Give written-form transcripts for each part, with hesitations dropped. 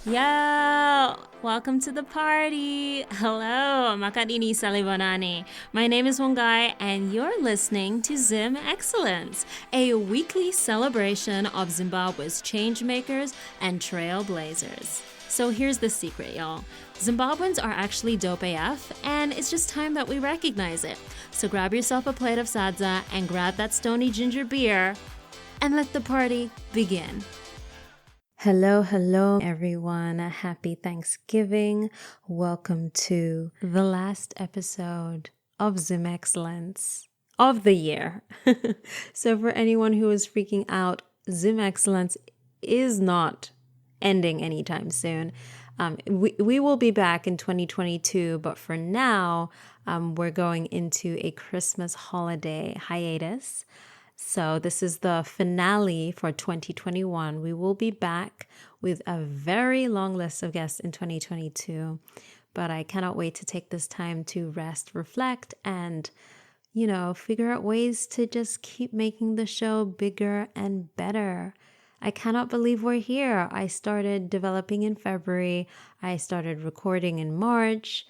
Yo! Welcome to the party! Hello, Makadini Salibonani. My name is Vongai, and you're listening to Zim Excellence, a weekly celebration of Zimbabwe's changemakers and trailblazers. So here's the secret, y'all. Zimbabweans are actually dope AF, and it's just time that we recognize it. So grab yourself a plate of sadza and grab that stony ginger beer, and let the party begin. Hello, everyone. Happy Thanksgiving. Welcome to the last episode of Zim Excellence of the year. So for anyone who is freaking out, Zim Excellence is not ending anytime soon. We will be back in 2022, but for now, we're going into a Christmas holiday hiatus. So this is the finale for 2021. We will be back with a very long list of guests in 2022, but I cannot wait to take this time to rest, reflect, and, figure out ways to just keep making the show bigger and better. I cannot believe we're here. I started developing in February. I started recording in March.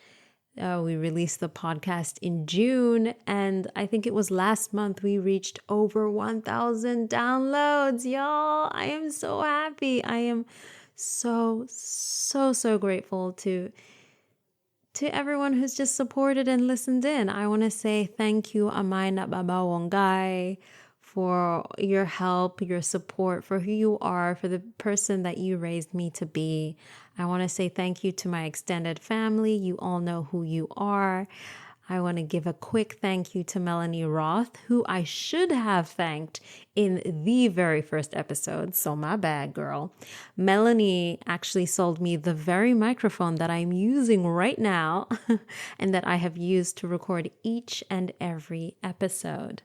We released the podcast in June, and I think it was last month we reached over 1,000 downloads, y'all. I am so happy. I am so grateful to everyone who's just supported and listened in. I want to say thank you, Amai Baba Vongai, for your help, your support, for who you are, for the person that you raised me to be. I want to say thank you to my extended family. You all know who you are. I want to give a quick thank you to Melanie Roth, who I should have thanked in the very first episode. So my bad, girl. Melanie actually sold me the very microphone that I'm using right now and that I have used to record each and every episode.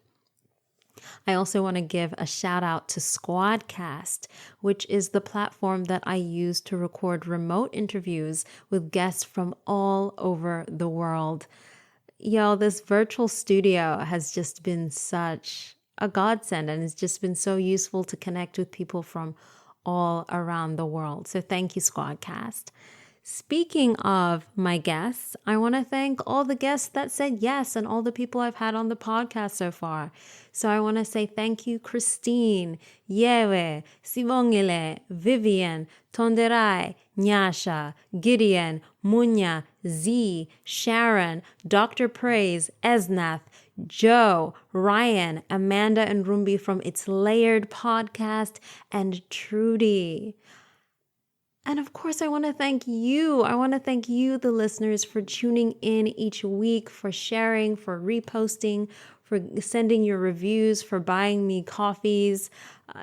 I also want to give a shout out to Squadcast, which is the platform that I use to record remote interviews with guests from all over the world. Yo, this virtual studio has just been such a godsend, and it's just been so useful to connect with people from all around the world. So thank you, Squadcast. Speaking of my guests, I want to thank all the guests that said yes and all the people I've had on the podcast so far. So I want to say thank you, Christine, Yewe, Sibongile, Vivian, Tonderai, Nyasha, Gideon, Munya, Z, Sharon, Dr. Praise, Esnath, Joe, Ryan, Amanda and Rumbi from It's Layered podcast, and Trudy. And of course, I want to thank you. I want to thank you, the listeners, for tuning in each week, for sharing, for reposting, for sending your reviews, for buying me coffees,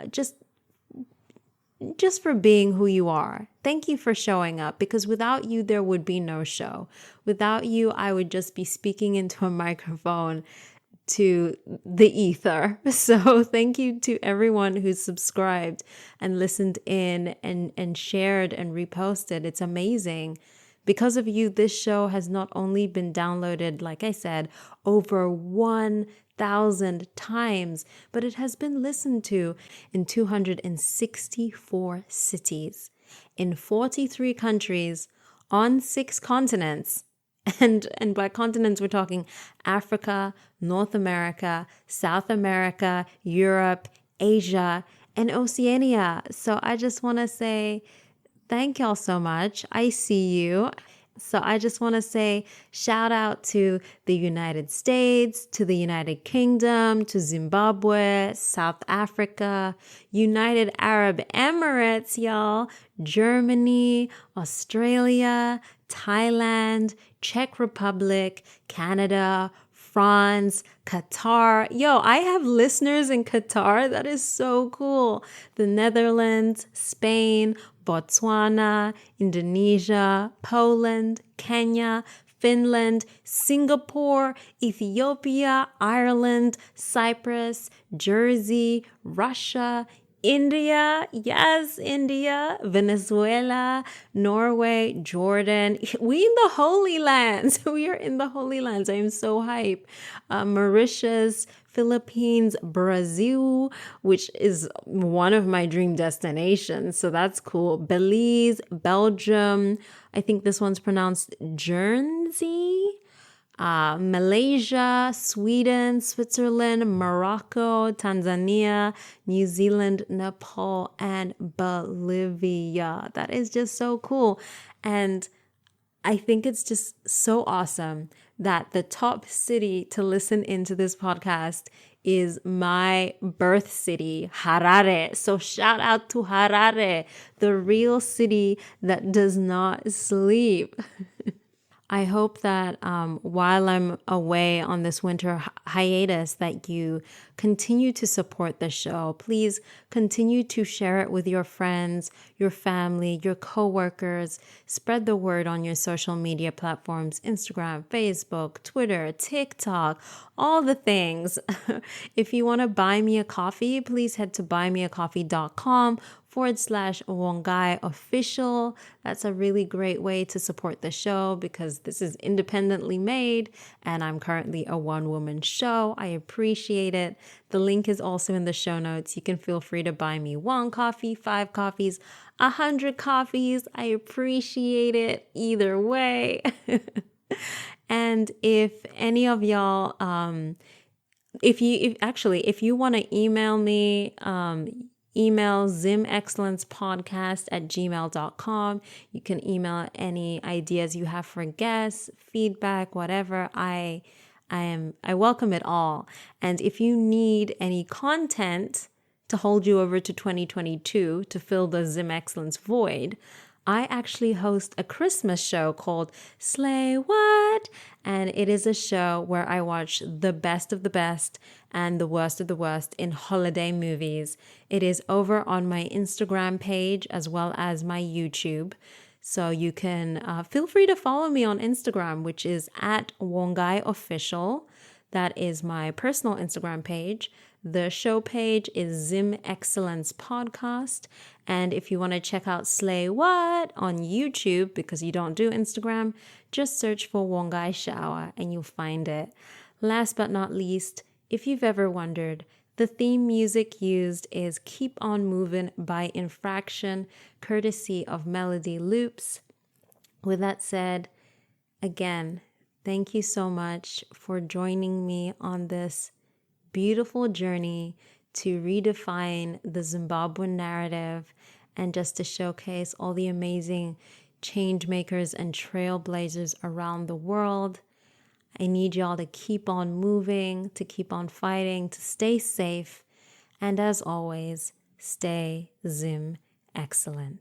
just for being who you are. Thank you for showing up, because without you, there would be no show. Without you, I would just be speaking into a microphone to the ether. So thank you to everyone who's subscribed and listened in and shared and reposted. It's amazing. Because of you, this show has not only been downloaded, like I said, over 1,000 times, but it has been listened to in 264 cities, in 43 countries, on 6 continents. And by continents, we're talking Africa, North America, South America, Europe, Asia, and Oceania. So I just want to say thank y'all so much. I see you. So I just want to say shout out to the United States, to the United Kingdom, to Zimbabwe, South Africa, United Arab Emirates, y'all, Germany, Australia, Thailand, Czech Republic, Canada, France, Qatar. Yo, I have listeners in Qatar. That is so cool. The Netherlands, Spain, Botswana, Indonesia, Poland, Kenya, Finland, Singapore, Ethiopia, Ireland, Cyprus, Jersey, Russia, India, yes, India, Venezuela, Norway, Jordan. We in the Holy Lands. We are in the Holy Lands. I am so hype. Mauritius, Philippines, Brazil, which is one of my dream destinations. So that's cool. Belize, Belgium. I think this one's pronounced Guernsey. Malaysia, Sweden, Switzerland, Morocco, Tanzania, New Zealand, Nepal, and Bolivia. That is just so cool. And I think it's just so awesome that the top city to listen into this podcast is my birth city, Harare. So shout out to Harare, the real city that does not sleep. I hope that while I'm away on this winter hiatus, that you continue to support the show. Please continue to share it with your friends, your family, your coworkers. Spread the word on your social media platforms, Instagram, Facebook, Twitter, TikTok, all the things. If you want to buy me a coffee, please head to buymeacoffee.com/Vongai official. That's a really great way to support the show because this is independently made and I'm currently a one-woman show. I appreciate it. The link is also in the show notes. You can feel free to buy me 1 coffee, 5 coffees, 100 coffees. I appreciate it either way. And if any of y'all, if you want to email me, email zimexcellencepodcast@gmail.com. You can email any ideas you have for guests, feedback, whatever. I welcome it all. And if you need any content to hold you over to 2022 to fill the Zim Excellence void, I actually host a Christmas show called Slay What? And it is a show where I watch the best of the best and the worst of the worst in holiday movies. It is over on my Instagram page as well as my YouTube. So you can feel free to follow me on Instagram, which is @Vongai official. That is my personal Instagram page. The show page is Zim Excellence Podcast. And if you want to check out Slay What on YouTube, because you don't do Instagram, just search for Vongai Shower and you'll find it. Last but not least, if you've ever wondered, the theme music used is Keep On Movin' by Infraction, courtesy of Melody Loops. With that said, again, thank you so much for joining me on this beautiful journey to redefine the Zimbabwean narrative and just to showcase all the amazing change makers and trailblazers around the world. I need y'all to keep on moving, to keep on fighting, to stay safe, and as always, stay Zim excellent.